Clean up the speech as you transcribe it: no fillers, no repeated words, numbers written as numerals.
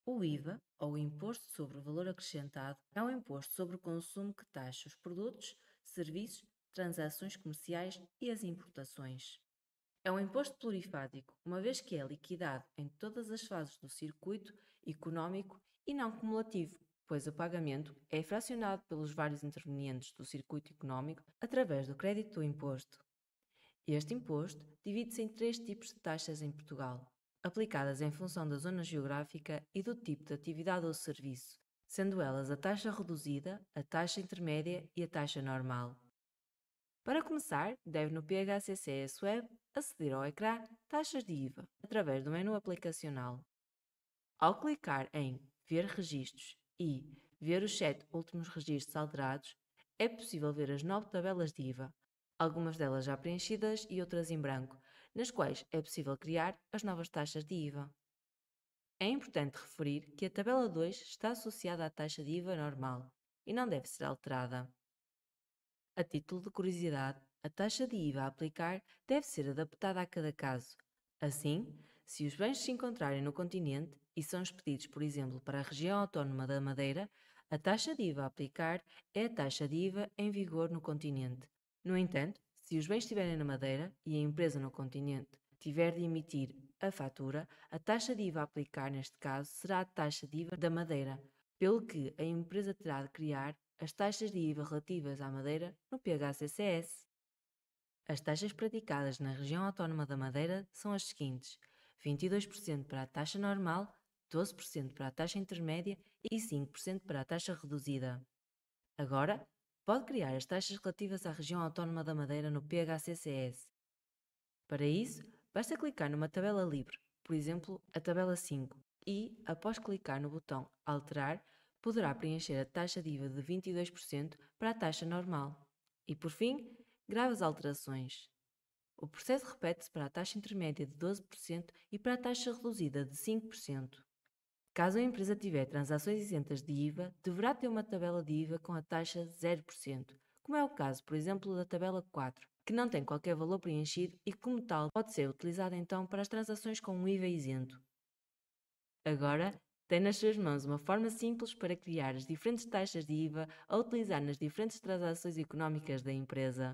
O IVA, ou Imposto sobre o Valor Acrescentado, é um imposto sobre o consumo que taxa os produtos, serviços, transações comerciais e as importações. É um imposto plurifásico, uma vez que é liquidado em todas as fases do circuito económico e não cumulativo, pois o pagamento é fracionado pelos vários intervenientes do circuito económico através do crédito do imposto. Este imposto divide-se em três tipos de taxas em Portugal, aplicadas em função da zona geográfica e do tipo de atividade ou serviço, sendo elas a taxa reduzida, a taxa intermédia e a taxa normal. Para começar, deve no PHCCS Web aceder ao ecrã Taxas de IVA, através do menu aplicacional. Ao clicar em Ver registros e ver os 7 últimos registros alterados, é possível ver as 9 tabelas de IVA, algumas delas já preenchidas e outras em branco, nas quais é possível criar as novas taxas de IVA. É importante referir que a tabela 2 está associada à taxa de IVA normal e não deve ser alterada. A título de curiosidade, a taxa de IVA a aplicar deve ser adaptada a cada caso. Assim, se os bens se encontrarem no continente e são expedidos, por exemplo, para a região autónoma da Madeira, a taxa de IVA a aplicar é a taxa de IVA em vigor no continente. No entanto, se os bens estiverem na Madeira e a empresa no continente tiver de emitir a fatura, a taxa de IVA a aplicar neste caso será a taxa de IVA da Madeira, pelo que a empresa terá de criar as taxas de IVA relativas à Madeira no PHCCS. As taxas praticadas na região autónoma da Madeira são as seguintes: 22% para a taxa normal, 12% para a taxa intermédia e 5% para a taxa reduzida. Agora, pode criar as taxas relativas à região autónoma da Madeira no PHCCS. Para isso, basta clicar numa tabela livre, por exemplo, a tabela 5, e, após clicar no botão Alterar, poderá preencher a taxa de IVA de 22% para a taxa normal. E, por fim, grave as alterações. O processo repete-se para a taxa intermédia de 12% e para a taxa reduzida de 5%. Caso a empresa tiver transações isentas de IVA, deverá ter uma tabela de IVA com a taxa 0%, como é o caso, por exemplo, da tabela 4, que não tem qualquer valor preenchido e, como tal, pode ser utilizada então para as transações com um IVA isento. Agora, tem nas suas mãos uma forma simples para criar as diferentes taxas de IVA a utilizar nas diferentes transações económicas da empresa.